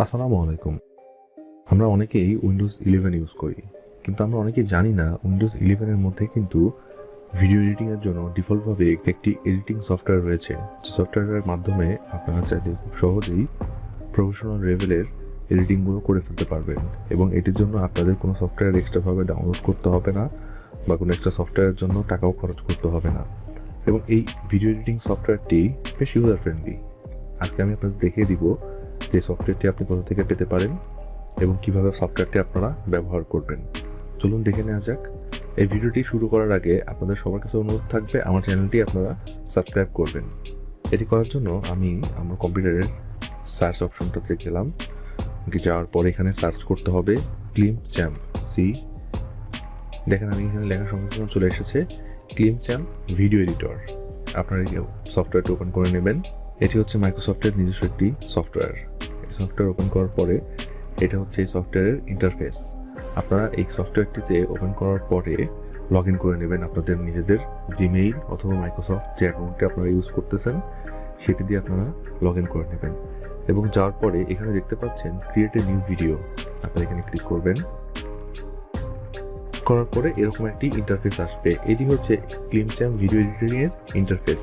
আসসালামু আলাইকুম। আমরা অনেকেই উইন্ডোজ 11 ইউজ করি, কিন্তু আমরা অনেকেই জানি না উইন্ডোজ 11 এর মধ্যে কিন্তু ভিডিও এডিটিংয়ের জন্য ডিফল্টভাবে একটি এডিটিং সফটওয়্যার রয়েছে, যে সফটওয়্যারের মাধ্যমে আপনারা চাইলে খুব সহজেই প্রফেশনাল লেভেলের এডিটিংগুলো করে ফেলতে পারবেন। এবং এটির জন্য আপনাদের কোনো সফটওয়্যার এক্সট্রাভাবে ডাউনলোড করতে হবে না বা কোনো এক্সট্রা সফটওয়্যারের জন্য টাকাও খরচ করতে হবে না। এবং এই ভিডিও এডিটিং সফটওয়্যারটি বেশ ইউজার ফ্রেন্ডলি। আজকে আমি আপনাদের দেখিয়ে দিব যে সফটওয়্যারটি আপনি কোথা থেকে পেতে পারেন এবং কিভাবে সফটওয়্যারটি আপনারা ব্যবহার করবেন। চলুন দেখে নেওয়া যাক। এই ভিডিওটি শুরু করার আগে আপনাদের সবার কাছে অনুরোধ থাকবে আমার চ্যানেলটি আপনারা সাবস্ক্রাইব করবেন। এটি করার জন্য আমি আমার কম্পিউটারের সার্চ অপশনটাতে গেলাম, যাওয়ার পরে এখানে সার্চ করতে হবে ক্লিপচ্যাম্প। দেখেন আমি এখানে লেখার সঙ্গে সঙ্গে চলে এসেছে ক্লিপচ্যাম্প ভিডিও এডিটর। আপনারা এই সফটওয়্যারটি ওপেন করে নেবেন। এটি হচ্ছে মাইক্রোসফটের নিজস্ব একটি সফটওয়্যার। এই সফটওয়্যার ওপেন করার পরে এটা হচ্ছে এই সফটওয়্যারের ইন্টারফেস। আপনারা এই সফটওয়্যারটিতে ওপেন করার পরে লগ ইন করে নেবেন আপনাদের নিজেদের জিমেইল অথবা মাইক্রোসফট যে অ্যাকাউন্টটি আপনারা ইউজ করতেছেন সেটি দিয়ে আপনারা লগ ইন করে নেবেন। এবং যাওয়ার পরে এখানে দেখতে পাচ্ছেন ক্রিয়েট এ নিউ ভিডিও, আপনারা এখানে ক্লিক করবেন। করার পরে এরকম একটি ইন্টারফেস আসবে। এটি হচ্ছে ক্লিপচ্যাম্প ভিডিও এডিটিংয়ের ইন্টারফেস।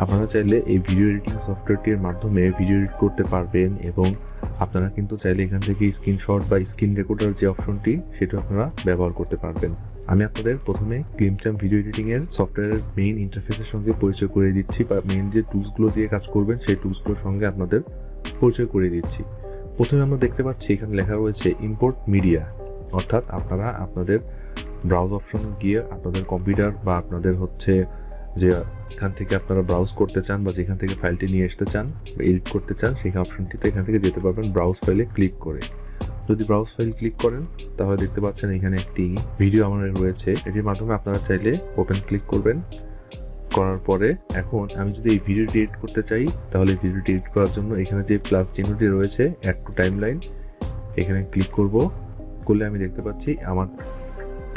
আপনারা চাইলে এই ভিডিও এডিটিং সফটওয়্যারটির মাধ্যমে ভিডিও এডিট করতে পারবেন এবং আপনারা কিন্তু চাইলে এখান থেকে স্ক্রিনশট বা স্ক্রিন রেকর্ডার যে অপশনটি সেটা আপনারা ব্যবহার করতে পারবেন। আমি আপনাদের প্রথমে ক্লিপচ্যাম্প ভিডিও এডিটিংয়ের সফটওয়্যারের মেইন ইন্টারফেসের সঙ্গে পরিচয় করে দিচ্ছি, বা মেইন যে টুলসগুলো দিয়ে কাজ করবেন সেই টুলসগুলোর সঙ্গে আপনাদের পরিচয় করে দিচ্ছি। প্রথমে আমরা দেখতে পাচ্ছি এখানে লেখা রয়েছে ইম্পোর্ট মিডিয়া, অর্থাৎ আপনারা আপনাদের ব্রাউজ অপশনে গিয়ে আপনাদের কম্পিউটার বা আপনাদের হচ্ছে যে এখান থেকে আপনারা ব্রাউজ করতে চান বা যেখান থেকে ফাইলটি নিয়ে আসতে চান বা এডিট করতে চান সেই অপশনটিতে এখান থেকে যেতে পারবেন ব্রাউজ ফাইলে ক্লিক করে। যদি ব্রাউজ ফাইল ক্লিক করেন তাহলে দেখতে পাচ্ছেন এখানে একটি ভিডিও আমার রয়েছে। এটির মাধ্যমে আপনারা চাইলে ওপেন ক্লিক করবেন। করার পরে এখন আমি যদি এই ভিডিওটি এডিট করতে চাই তাহলে ভিডিওটি এডিট করার জন্য এখানে যে প্লাস চিহ্নটি রয়েছে অ্যাড টু টাইমলাইন, এখানে ক্লিক করলে আমি দেখতে পাচ্ছি আমার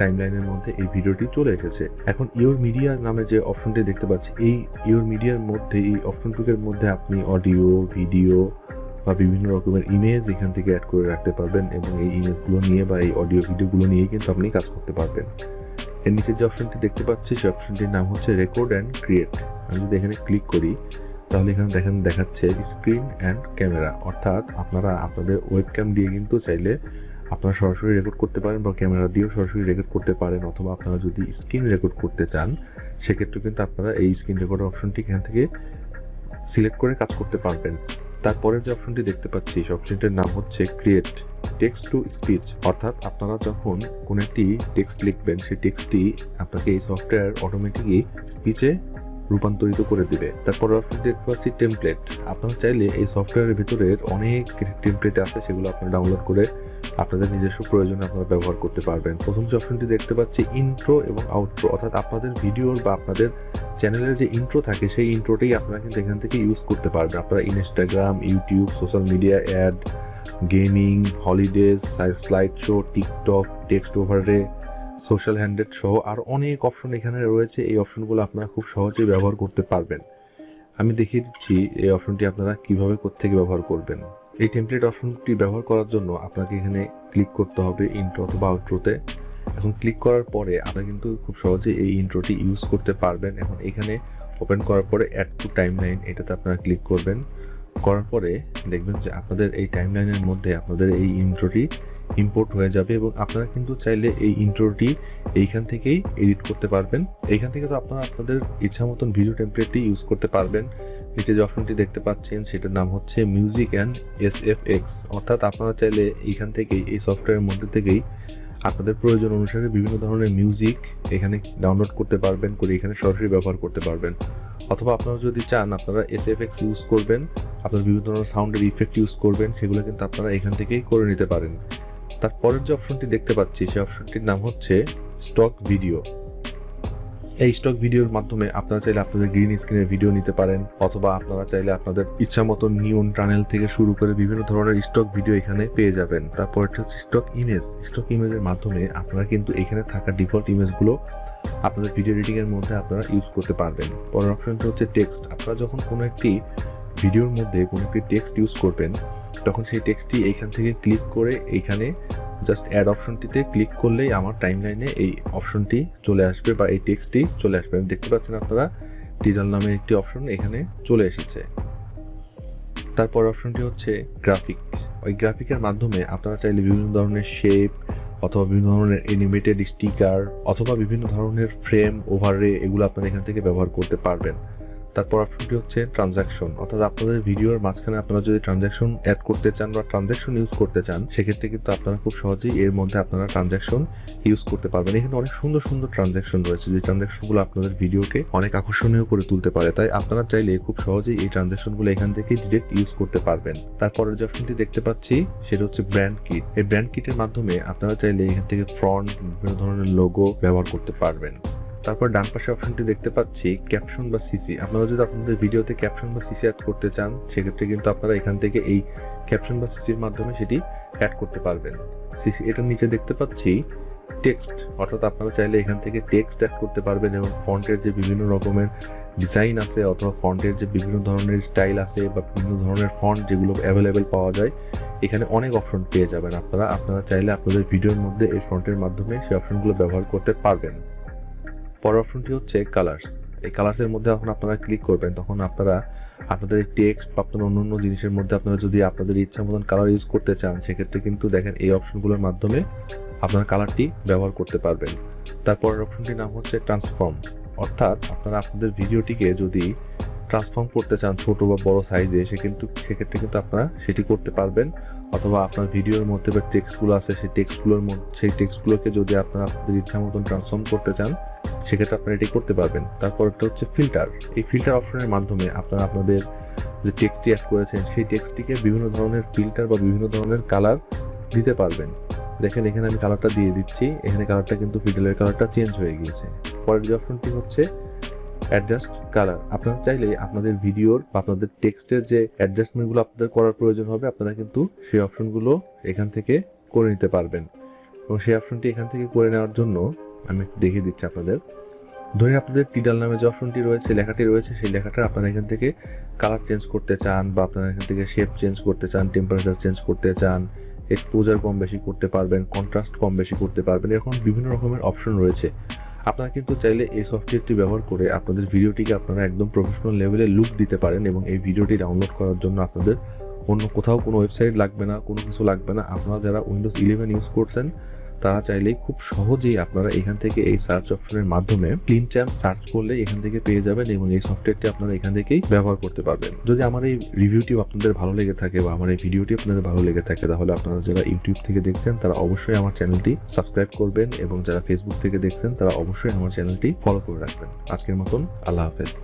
টাইমলাইনের মধ্যে এই ভিডিওটি চলে এসেছে। এখন ইওর মিডিয়া নামে যে অপশনটি দেখতে পাচ্ছি, এই ইওর মিডিয়ার মধ্যে এই অপশনটুকের মধ্যে আপনি অডিও, ভিডিও বা বিভিন্ন রকমের ইমেজ এখান থেকে অ্যাড করে রাখতে পারবেন এবং এই ইমেজগুলো নিয়ে বা এই অডিও ভিডিওগুলো নিয়ে কিন্তু আপনি কাজ করতে পারবেন। এর নিচে যে অপশনটি দেখতে পাচ্ছি সেই অপশনটির নাম হচ্ছে রেকর্ড অ্যান্ড ক্রিয়েট। আমি যদি এখানে ক্লিক করি তাহলে এখানে দেখাচ্ছে স্ক্রিন অ্যান্ড ক্যামেরা, অর্থাৎ আপনারা আপনাদের ওয়েবক্যাম দিয়ে কিন্তু চাইলে আপনারা সরাসরি রেকর্ড করতে পারেন বা ক্যামেরা দিয়েও সরাসরি রেকর্ড করতে পারেন, অথবা আপনারা যদি স্ক্রিন রেকর্ড করতে চান সেক্ষেত্রে কিন্তু আপনারা এই স্ক্রিন রেকর্ডার অপশনটি এখান থেকে সিলেক্ট করে কাজ করতে পারবেন। তারপরে যে অপশনটি দেখতে পাচ্ছি সেই অপশনটির নাম হচ্ছে ক্রিয়েট টেক্সট টু স্পিচ, অর্থাৎ আপনারা যখন কোনো একটি টেক্সট লিখবেন সেই টেক্সটটি আপনাকে এই সফটওয়্যার অটোমেটিকই স্পিচে রূপান্তরিত করে দিবে। তারপর অপশনটি দেখতে পাচ্ছি টেমপ্লেট। আপনারা চাইলে এই সফটওয়্যারের ভিতরের অনেক টেমপ্লেট আছে, সেগুলো আপনারা ডাউনলোড করে আপনাদের নিজস্ব প্রয়োজনে আপনারা ব্যবহার করতে পারবেন। প্রথম যে অপশনটি দেখতে পাচ্ছি ইন্ট্রো এবং আউট্রো, অর্থাৎ আপনাদের ভিডিওর বা আপনাদের চ্যানেলের যে ইন্ট্রো থাকে সেই ইন্ট্রোটাই আপনারা কিন্তু এখান থেকে ইউজ করতে পারবেন। আপনারা Instagram, YouTube, social media ad, gaming, holidays, slide show, TikTok, text overlay, social handle সহ আর অনেক অপশন এখানে রয়েছে। এই অপশনগুলো আপনারা খুব সহজেই ব্যবহার করতে পারবেন। আমি দেখিয়ে দিচ্ছি এই অপশনটি আপনারা কিভাবে কোত্থেকে ব্যবহার করবেন। এই টেমপ্লেট অপশনটি ব্যবহার করার জন্য আপনাকে এখানে ক্লিক করতে হবে ইন্ট্রো অথবা আউট্রোতে। এখন ক্লিক করার পরে আপনারা কিন্তু খুব সহজে এই ইন্ট্রোটি ইউজ করতে পারবেন। এখন এখানে ওপেন করার পরে অ্যাড টু টাইমলাইন এটাতে আপনারা ক্লিক করবেন। করার পরে দেখবেন যে আপনাদের এই টাইমলাইনের মধ্যে আপনাদের এই ইন্ট্রোটি ইম্পোর্ট হয়ে যাবে এবং আপনারা কিন্তু চাইলে এই ইন্ট্রোটি এইখান থেকেই এডিট করতে পারবেন। এইখান থেকে তো আপনারা আপনাদের ইচ্ছা মতন ভিডিও টেমপ্লেটটি ইউজ করতে পারবেন। নিচে যে অপশনটি দেখতে পাচ্ছেন সেটার নাম হচ্ছে মিউজিক অ্যান্ড এসএফএক্স, অর্থাৎ আপনারা চাইলে এইখান থেকেই এই সফটওয়্যারের মধ্যে থেকেই আপনাদের প্রয়োজন অনুসারে বিভিন্ন ধরনের মিউজিক এখানে ডাউনলোড করতে পারবেন, করে এখানে সরাসরি ব্যবহার করতে পারবেন। অথবা আপনারা যদি চান আপনারা এসএফএক্স ইউজ করবেন, আপনারা বিভিন্ন ধরনের সাউন্ডের ইফেক্ট ইউজ করবেন, সেগুলো কিন্তু আপনারা এখান থেকেই করে নিতে পারেন। তারপরের যে অপশনটি দেখতে পাচ্ছি সেই অপশনটির নাম হচ্ছে স্টক ভিডিও। এই স্টক ভিডিওর মাধ্যমে আপনারা চাইলে আপনাদের গ্রিন স্ক্রিনের ভিডিও নিতে পারেন, অথবা আপনারা চাইলে আপনাদের ইচ্ছা মতো নিয়ন টানেল থেকে শুরু করে বিভিন্ন ধরনের স্টক ভিডিও এখানে পেয়ে যাবেন। তারপর হচ্ছে স্টক ইমেজ। স্টক ইমেজের মাধ্যমে আপনারা কিন্তু এখানে থাকা ডিফল্ট ইমেজগুলো আপনাদের ভিডিও এডিটিং এর মধ্যে আপনারা ইউজ করতে পারবেন। পরের অপশনটা হচ্ছে টেক্সট। আপনারা যখন কোনো একটি ভিডিওর মধ্যে কোনো একটি টেক্সট ইউজ করবেন তখন সেই টেক্সটটি এইখান থেকে ক্লিক করে এইখানে জাস্ট অ্যাড অপশনটিতে ক্লিক করলেই আমার টাইমলাইনে এই অপশনটি চলে আসবে বা এই টেক্সটটি চলে আসবে। দেখতে পাচ্ছেন আপনারা টিটল নামে একটি অপশন এখানে চলে এসেছে। তারপর অপশনটি হচ্ছে গ্রাফিক। ওই গ্রাফিকের মাধ্যমে আপনারা চাইলে বিভিন্ন ধরনের শেপ অথবা বিভিন্ন ধরনের অ্যানিমেটেড স্টিকার অথবা বিভিন্ন ধরনের ফ্রেম, ওভাররে এগুলো আপনারা এখান থেকে ব্যবহার করতে পারবেন। তারপর অপশনটি হচ্ছে ট্রানজাকশন, অর্থাৎ আপনাদের ভিডিওর মাঝখানে আপনারা যদি ট্রানজাকশন অ্যাড করতে চান বা ট্রানজাকশন ইউজ করতে চান, সেক্ষেত্রে কিন্তু আপনারা খুব সহজেই এর মধ্যে আপনারা ট্রানজাকশন ইউজ করতে পারবেন। এখানে অনেক সুন্দর সুন্দর ট্রানজাকশন রয়েছে, যে ট্রানজাকশনগুলো আপনাদের ভিডিওকে অনেক আকর্ষণীয় করে তুলতে পারে। তাই আপনারা চাইলে খুব সহজেই এই ট্রানজাকশনগুলো এখান থেকে ডিরেক্ট ইউজ করতে পারবেন। তারপরের যে অপশনটি দেখতে পাচ্ছি সেটা হচ্ছে ব্র্যান্ড কিট। এই ব্র্যান্ড কিটের মাধ্যমে আপনারা চাইলে এখান থেকে ফ্রন্ট, বিভিন্ন ধরনের লোগো ব্যবহার করতে পারবেন। তারপর ডান পাশে অপশনটি দেখতে পাচ্ছি ক্যাপশন বা সিসি। আপনারা যদি আপনাদের ভিডিওতে ক্যাপশন বা সিসি অ্যাড করতে চান, সেক্ষেত্রে কিন্তু আপনারা এখান থেকে এই ক্যাপশন বা সিসির মাধ্যমে সেটি অ্যাড করতে পারবেন। সিসি এটার নিচে দেখতে পাচ্ছি টেক্সট, অর্থাৎ আপনারা চাইলে এখান থেকে টেক্সট অ্যাড করতে পারবেন এবং ফন্টের যে বিভিন্ন রকমের ডিজাইন আছে অথবা ফন্টের যে বিভিন্ন ধরনের স্টাইল আছে বা বিভিন্ন ধরনের ফন্ট যেগুলো অ্যাভেলেবেল পাওয়া যায়, এখানে অনেক অপশন পেয়ে যাবেন আপনারা চাইলে আপনাদের ভিডিওর মধ্যে এই ফন্টের মাধ্যমে সেই অপশনগুলো ব্যবহার করতে পারবেন। পরের অপশনটি হচ্ছে কালার্স। এই কালার্সের মধ্যে যখন আপনারা ক্লিক করবেন, তখন আপনারা আপনাদের এই টেক্সট বা আপনার অন্য জিনিসের মধ্যে আপনারা যদি আপনাদের ইচ্ছা মতন কালার ইউজ করতে চান, সেক্ষেত্রে কিন্তু দেখেন এই অপশনগুলোর মাধ্যমে আপনারা কালারটি ব্যবহার করতে পারবেন। তারপরের অপশনটির নাম হচ্ছে ট্রান্সফর্ম, অর্থাৎ আপনারা আপনাদের ভিডিওটিকে যদি ট্রান্সফর্ম করতে চান ছোট বা বড় সাইজে, সেক্ষেত্রে কিন্তু আপনারা সেটি করতে পারবেন। অথবা আপনার ভিডিওর মধ্যে যে টেক্সটগুলো আছে সেই টেক্সটগুলোকে যদি আপনারা আপনাদের ইচ্ছা মতন ট্রান্সফর্ম করতে চান, সেক্ষেত্রে আপনারা এটি করতে পারবেন। তারপর একটা হচ্ছে ফিল্টার। এই ফিল্টার অপশনের মাধ্যমে আপনারা আপনাদের যে টেক্সটটি অ্যাড করেছেন সেই টেক্সটটিকে বিভিন্ন ধরনের ফিল্টার বা বিভিন্ন ধরনের কালার দিতে পারবেন। দেখেন এখানে আমি কালারটা দিয়ে দিচ্ছি, এখানে কালারটা কিন্তু ফিল্টারের কালারটা চেঞ্জ হয়ে গিয়েছে। পরের যে অপশনটি হচ্ছে অ্যাডজাস্ট কালার। আপনারা চাইলে আপনাদের ভিডিওর বা আপনাদের টেক্সটের যে অ্যাডজাস্টমেন্টগুলো আপনাদের করার প্রয়োজন হবে, আপনারা কিন্তু সেই অপশনগুলো এখান থেকে করে নিতে পারবেন। এবং সেই অপশনটি এখান থেকে করে নেওয়ার জন্য আমি একটু দেখিয়ে দিচ্ছি আপনাদের। ধরুন আপনাদের টিটল নামে যে অপশনটি রয়েছে, লেখাটি রয়েছে, সেই লেখাটা আপনারা এখান থেকে কালার চেঞ্জ করতে চান বা আপনারা এখান থেকে শেপ চেঞ্জ করতে চান, টেম্পারেচার চেঞ্জ করতে চান, এক্সপোজার কম বেশি করতে পারবেন, কন্ট্রাস্ট কম বেশি করতে পারবেন, এরকম বিভিন্ন রকমের অপশন রয়েছে। আপনারা কিন্তু চাইলে এই সফটওয়্যারটি ব্যবহার করে আপনাদের ভিডিওটিকে আপনারা একদম প্রফেশনাল লেভেলে লুক দিতে পারেন এবং এই ভিডিওটি ডাউনলোড করার জন্য আপনাদের অন্য কোথাও কোনো ওয়েবসাইট লাগবে না, কোনো কিছু লাগবে না। আপনারা যারা উইন্ডোজ 11 ইউজ করছেন, তারা চাইলেই খুব সহজেই আপনারা এখান থেকে এই সার্চ অপশনের মাধ্যমে ক্লিপচ্যাম্প সার্চ করলে এখান থেকে পেয়ে যাবেন এবং এই সফটওয়্যারটি আপনারা এখান থেকেই ব্যবহার করতে পারবেন। যদি আমার এই রিভিউটি আপনাদের ভালো লেগে থাকে বা আমার এই ভিডিওটি আপনাদের ভালো লেগে থাকে, তাহলে আপনারা যারা ইউটিউব থেকে দেখছেন তারা অবশ্যই আমার চ্যানেলটি সাবস্ক্রাইব করবেন এবং যারা ফেসবুক থেকে দেখছেন তারা অবশ্যই আমার চ্যানেলটি ফলো করে রাখবেন। আজকের মতন আল্লাহ হাফেজ।